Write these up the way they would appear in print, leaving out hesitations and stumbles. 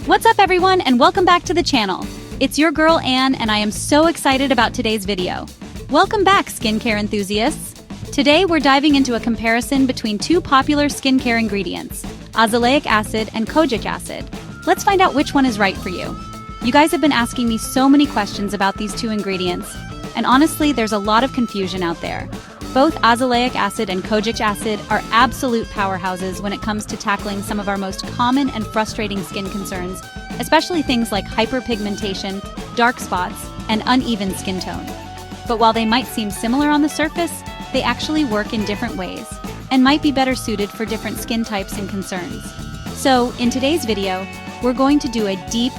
What's up everyone and welcome back to the channel. It's your girl Anne and I am so excited about today's video. Welcome back skincare enthusiasts. Today we're diving into a comparison between two popular skincare ingredients, azelaic acid and kojic acid. Let's find out which one is right for you. You guys have been asking me so many questions about these two ingredients, and honestly there's a lot of confusion out there. Both azelaic acid and kojic acid are absolute powerhouses when it comes to tackling some of our most common and frustrating skin concerns, especially things like hyperpigmentation, dark spots, and uneven skin tone. But while they might seem similar on the surface, they actually work in different ways and might be better suited for different skin types and concerns. So, in today's video, we're going to do a deep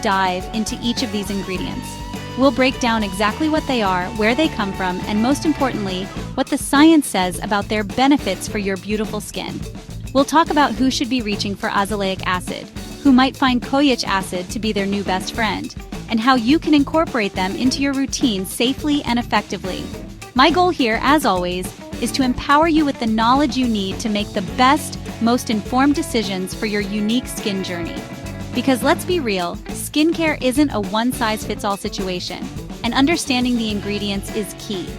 dive into each of these ingredients. We'll break down exactly what they are, where they come from, and most importantly, what the science says about their benefits for your beautiful skin. We'll talk about who should be reaching for azelaic acid, who might find kojic acid to be their new best friend, and how you can incorporate them into your routine safely and effectively. My goal here, as always, is to empower you with the knowledge you need to make the best, most informed decisions for your unique skin journey. Because let's be real, skincare isn't a one-size-fits-all situation, and understanding the ingredients is key.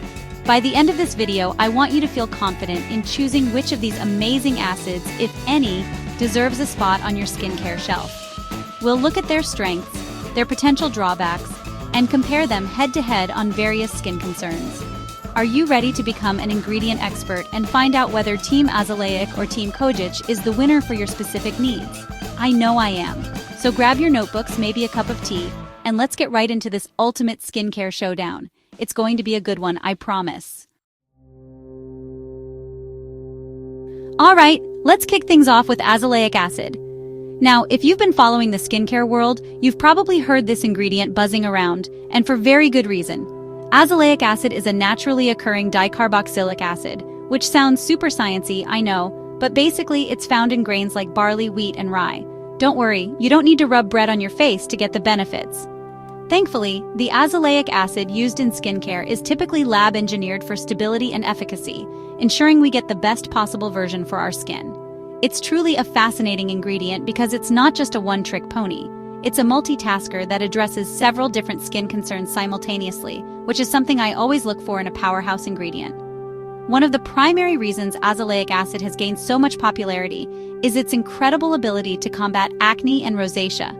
By the end of this video, I want you to feel confident in choosing which of these amazing acids, if any, deserves a spot on your skincare shelf. We'll look at their strengths, their potential drawbacks, and compare them head-to-head on various skin concerns. Are you ready to become an ingredient expert and find out whether Team Azelaic or Team Kojic is the winner for your specific needs? I know I am. So grab your notebooks, maybe a cup of tea, and let's get right into this ultimate skincare showdown. It's going to be a good one, I promise. Alright, let's kick things off with azelaic acid. Now, if you've been following the skincare world, you've probably heard this ingredient buzzing around, and for very good reason. Azelaic acid is a naturally occurring dicarboxylic acid, which sounds super sciencey, I know, but basically it's found in grains like barley, wheat, and rye. Don't worry, you don't need to rub bread on your face to get the benefits. Thankfully, the azelaic acid used in skincare is typically lab-engineered for stability and efficacy, ensuring we get the best possible version for our skin. It's truly a fascinating ingredient because it's not just a one-trick pony. It's a multitasker that addresses several different skin concerns simultaneously, which is something I always look for in a powerhouse ingredient. One of the primary reasons azelaic acid has gained so much popularity is its incredible ability to combat acne and rosacea.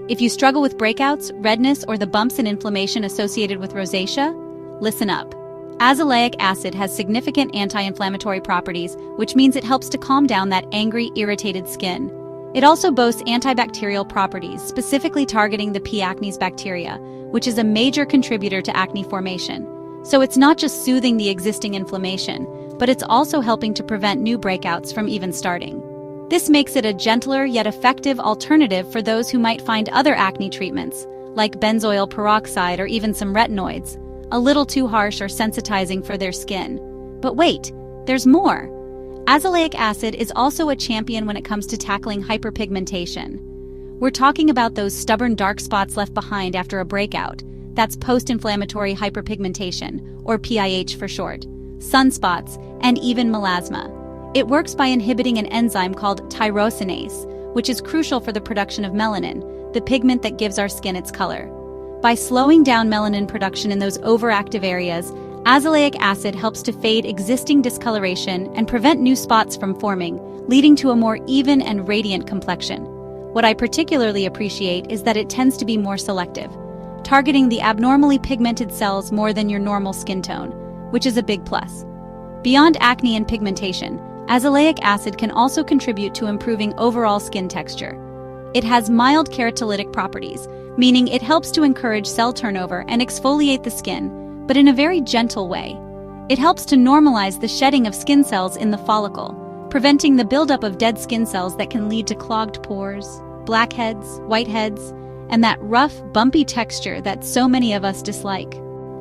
If you struggle with breakouts, redness, or the bumps and inflammation associated with rosacea, listen up. Azelaic acid has significant anti-inflammatory properties, which means it helps to calm down that angry, irritated skin. It also boasts antibacterial properties, specifically targeting the P. acnes bacteria, which is a major contributor to acne formation. So it's not just soothing the existing inflammation, but it's also helping to prevent new breakouts from even starting. This makes it a gentler yet effective alternative for those who might find other acne treatments, like benzoyl peroxide or even some retinoids, a little too harsh or sensitizing for their skin. But wait, there's more. Azelaic acid is also a champion when it comes to tackling hyperpigmentation. We're talking about those stubborn dark spots left behind after a breakout. That's post-inflammatory hyperpigmentation, or PIH for short, sunspots, and even melasma. It works by inhibiting an enzyme called tyrosinase, which is crucial for the production of melanin, the pigment that gives our skin its color. By slowing down melanin production in those overactive areas, azelaic acid helps to fade existing discoloration and prevent new spots from forming, leading to a more even and radiant complexion. What I particularly appreciate is that it tends to be more selective, targeting the abnormally pigmented cells more than your normal skin tone, which is a big plus. Beyond acne and pigmentation, azelaic acid can also contribute to improving overall skin texture. It has mild keratolytic properties, meaning it helps to encourage cell turnover and exfoliate the skin, but in a very gentle way. It helps to normalize the shedding of skin cells in the follicle, preventing the buildup of dead skin cells that can lead to clogged pores, blackheads, whiteheads, and that rough, bumpy texture that so many of us dislike.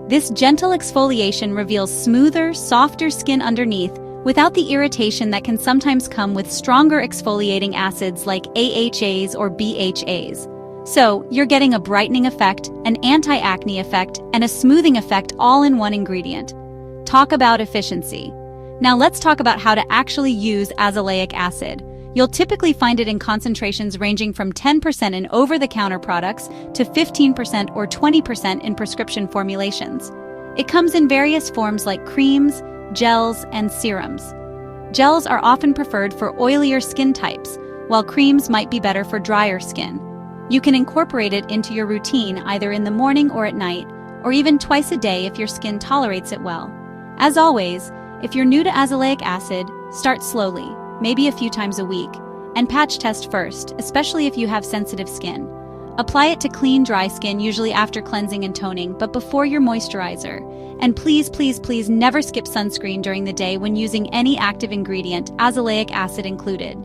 This gentle exfoliation reveals smoother, softer skin underneath without the irritation that can sometimes come with stronger exfoliating acids like AHAs or BHAs. So, you're getting a brightening effect, an anti-acne effect, and a smoothing effect all in one ingredient. Talk about efficiency. Now let's talk about how to actually use azelaic acid. You'll typically find it in concentrations ranging from 10% in over-the-counter products to 15% or 20% in prescription formulations. It comes in various forms like creams, gels, and serums. Gels are often preferred for oilier skin types, while creams might be better for drier skin. You can incorporate it into your routine either in the morning or at night, or even twice a day if your skin tolerates it well. As always, if you're new to azelaic acid, start slowly, maybe a few times a week, and patch test first, especially if you have sensitive skin. Apply it to clean, dry skin, usually after cleansing and toning, but before your moisturizer. And please, please, please never skip sunscreen during the day when using any active ingredient, azelaic acid included.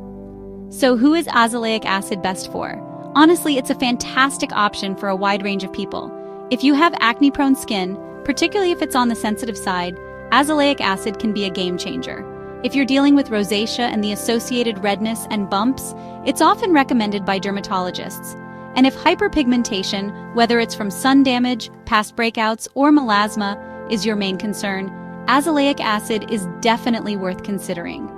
So who is azelaic acid best for? Honestly, it's a fantastic option for a wide range of people. If you have acne-prone skin, particularly if it's on the sensitive side, azelaic acid can be a game changer. If you're dealing with rosacea and the associated redness and bumps, it's often recommended by dermatologists. And if hyperpigmentation, whether it's from sun damage, past breakouts, or melasma, is your main concern, azelaic acid is definitely worth considering.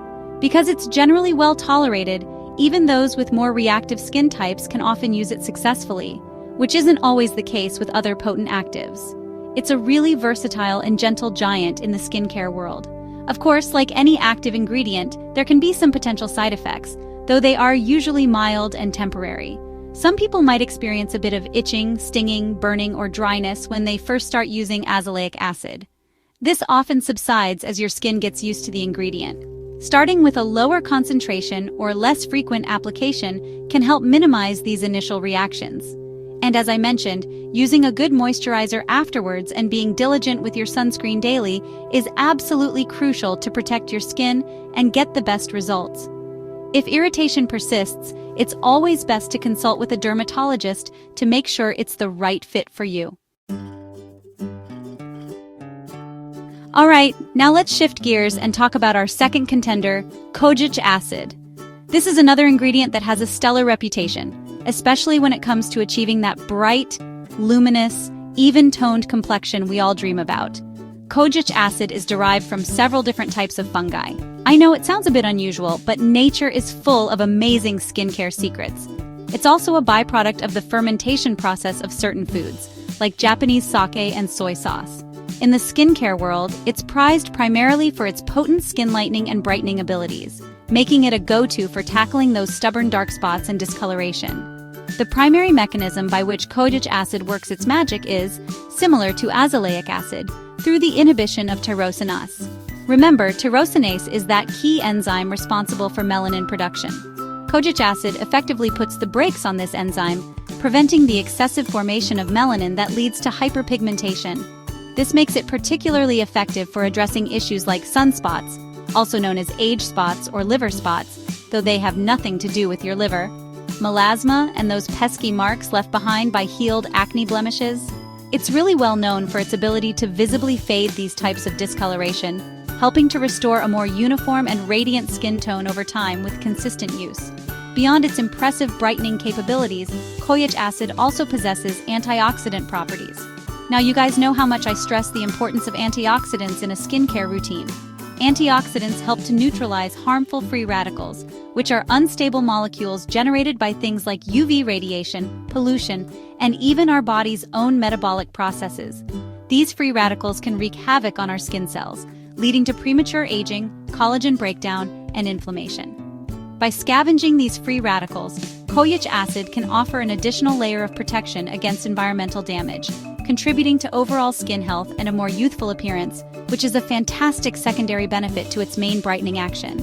Because it's generally well tolerated, even those with more reactive skin types can often use it successfully, which isn't always the case with other potent actives. It's a really versatile and gentle giant in the skincare world. Of course, like any active ingredient, there can be some potential side effects, though they are usually mild and temporary. Some people might experience a bit of itching, stinging, burning, or dryness when they first start using azelaic acid. This often subsides as your skin gets used to the ingredient. Starting with a lower concentration or less frequent application can help minimize these initial reactions. And as I mentioned, using a good moisturizer afterwards and being diligent with your sunscreen daily is absolutely crucial to protect your skin and get the best results. If irritation persists, it's always best to consult with a dermatologist to make sure it's the right fit for you. Alright, now let's shift gears and talk about our second contender, Kojic acid. This is another ingredient that has a stellar reputation, especially when it comes to achieving that bright, luminous, even-toned complexion we all dream about. Kojic acid is derived from several different types of fungi. I know it sounds a bit unusual, but nature is full of amazing skincare secrets. It's also a byproduct of the fermentation process of certain foods, like Japanese sake and soy sauce. In the skincare world, it's prized primarily for its potent skin lightening and brightening abilities, making it a go-to for tackling those stubborn dark spots and discoloration. The primary mechanism by which kojic acid works its magic is, similar to azelaic acid, through the inhibition of tyrosinase. Remember, tyrosinase is that key enzyme responsible for melanin production. Kojic acid effectively puts the brakes on this enzyme, preventing the excessive formation of melanin that leads to hyperpigmentation. This makes it particularly effective for addressing issues like sunspots, also known as age spots or liver spots, though they have nothing to do with your liver, melasma, and those pesky marks left behind by healed acne blemishes. It's really well known for its ability to visibly fade these types of discoloration, helping to restore a more uniform and radiant skin tone over time with consistent use. Beyond its impressive brightening capabilities, kojic acid also possesses antioxidant properties. Now you guys know how much I stress the importance of antioxidants in a skincare routine. Antioxidants help to neutralize harmful free radicals, which are unstable molecules generated by things like UV radiation, pollution, and even our body's own metabolic processes. These free radicals can wreak havoc on our skin cells, leading to premature aging, collagen breakdown, and inflammation. By scavenging these free radicals, kojic acid can offer an additional layer of protection against environmental damage, contributing to overall skin health and a more youthful appearance, which is a fantastic secondary benefit to its main brightening action.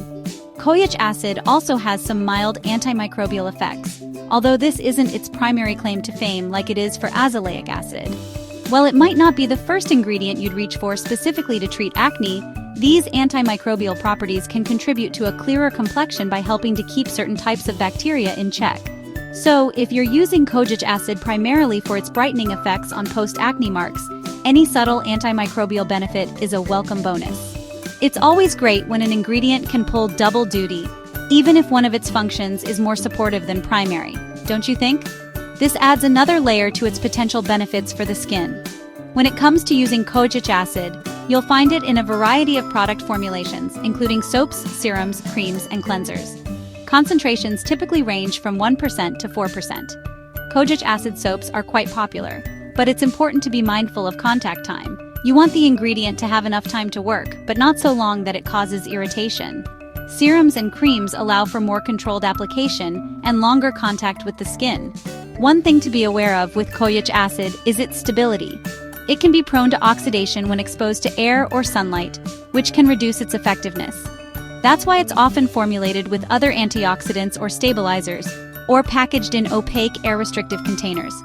Kojic acid also has some mild antimicrobial effects, although this isn't its primary claim to fame like it is for azelaic acid. While it might not be the first ingredient you'd reach for specifically to treat acne, these antimicrobial properties can contribute to a clearer complexion by helping to keep certain types of bacteria in check. So, if you're using kojic acid primarily for its brightening effects on post-acne marks, any subtle antimicrobial benefit is a welcome bonus. It's always great when an ingredient can pull double duty, even if one of its functions is more supportive than primary, don't you think? This adds another layer to its potential benefits for the skin. When it comes to using kojic acid, you'll find it in a variety of product formulations, including soaps, serums, creams, and cleansers. Concentrations typically range from 1% to 4%. Kojic acid soaps are quite popular, but it's important to be mindful of contact time. You want the ingredient to have enough time to work, but not so long that it causes irritation. Serums and creams allow for more controlled application and longer contact with the skin. One thing to be aware of with Kojic acid is its stability. It can be prone to oxidation when exposed to air or sunlight, which can reduce its effectiveness. That's why it's often formulated with other antioxidants or stabilizers, or packaged in opaque, air-restrictive containers.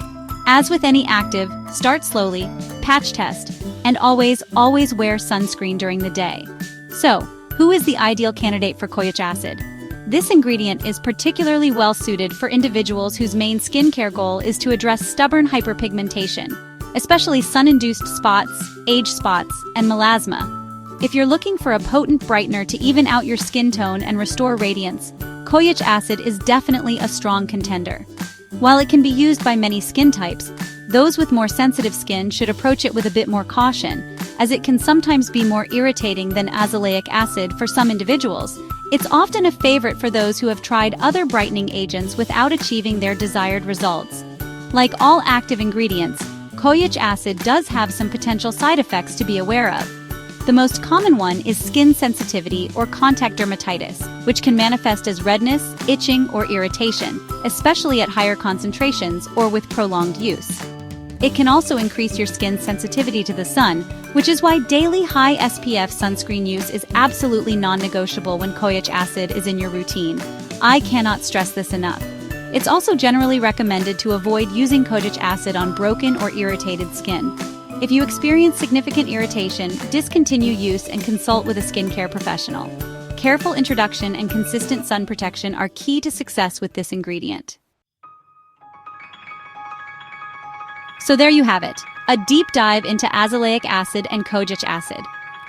As with any active, start slowly, patch test, and always wear sunscreen during the day. So, who is the ideal candidate for Kojic acid? This ingredient is particularly well-suited for individuals whose main skincare goal is to address stubborn hyperpigmentation, especially sun-induced spots, age spots, and melasma. If you're looking for a potent brightener to even out your skin tone and restore radiance, Kojic acid is definitely a strong contender. While it can be used by many skin types, those with more sensitive skin should approach it with a bit more caution, as it can sometimes be more irritating than azelaic acid for some individuals. It's often a favorite for those who have tried other brightening agents without achieving their desired results. Like all active ingredients, Kojic acid does have some potential side effects to be aware of. The most common one is skin sensitivity or contact dermatitis, which can manifest as redness, itching, or irritation, especially at higher concentrations or with prolonged use. It can also increase your skin's sensitivity to the sun, which is why daily high SPF sunscreen use is absolutely non-negotiable when Kojic acid is in your routine. I cannot stress this enough. It's also generally recommended to avoid using Kojic acid on broken or irritated skin. If you experience significant irritation, discontinue use and consult with a skincare professional. Careful introduction and consistent sun protection are key to success with this ingredient. So there you have it, a deep dive into azelaic acid and kojic acid.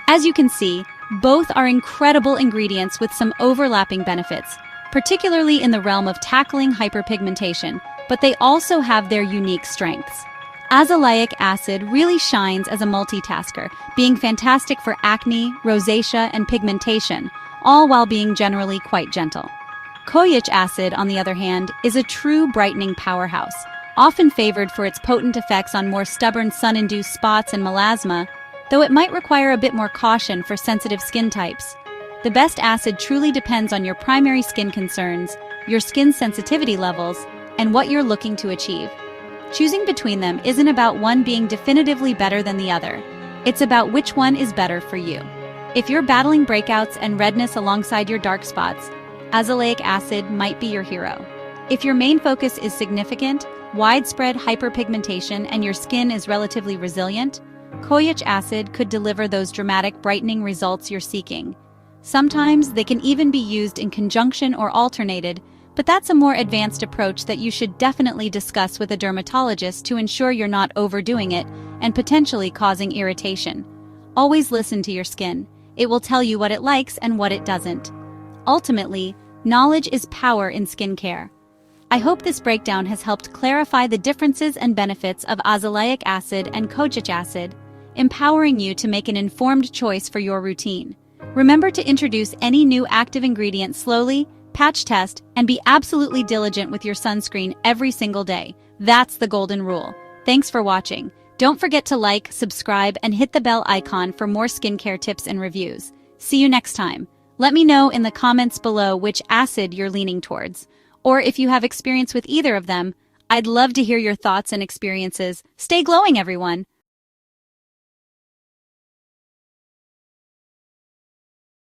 As you can see, both are incredible ingredients with some overlapping benefits, particularly in the realm of tackling hyperpigmentation, but they also have their unique strengths. Azelaic acid really shines as a multitasker, being fantastic for acne, rosacea, and pigmentation, all while being generally quite gentle. Kojic acid, on the other hand, is a true brightening powerhouse, often favored for its potent effects on more stubborn sun-induced spots and melasma, though it might require a bit more caution for sensitive skin types. The best acid truly depends on your primary skin concerns, your skin sensitivity levels, and what you're looking to achieve. Choosing between them isn't about one being definitively better than the other. It's about which one is better for you. If you're battling breakouts and redness alongside your dark spots, azelaic acid might be your hero. If your main focus is significant, widespread hyperpigmentation and your skin is relatively resilient, kojic acid could deliver those dramatic brightening results you're seeking. Sometimes they can even be used in conjunction or alternated, but that's a more advanced approach that you should definitely discuss with a dermatologist to ensure you're not overdoing it and potentially causing irritation. Always listen to your skin. It will tell you what it likes and what it doesn't. Ultimately, knowledge is power in skincare. I hope this breakdown has helped clarify the differences and benefits of azelaic acid and kojic acid, empowering you to make an informed choice for your routine. Remember to introduce any new active ingredient slowly, patch test, and be absolutely diligent with your sunscreen every single day. That's the golden rule. Thanks for watching. Don't forget to like, subscribe, and hit the bell icon for more skincare tips and reviews. See you next time. Let me know in the comments below which acid you're leaning towards. Or if you have experience with either of them, I'd love to hear your thoughts and experiences. Stay glowing, everyone!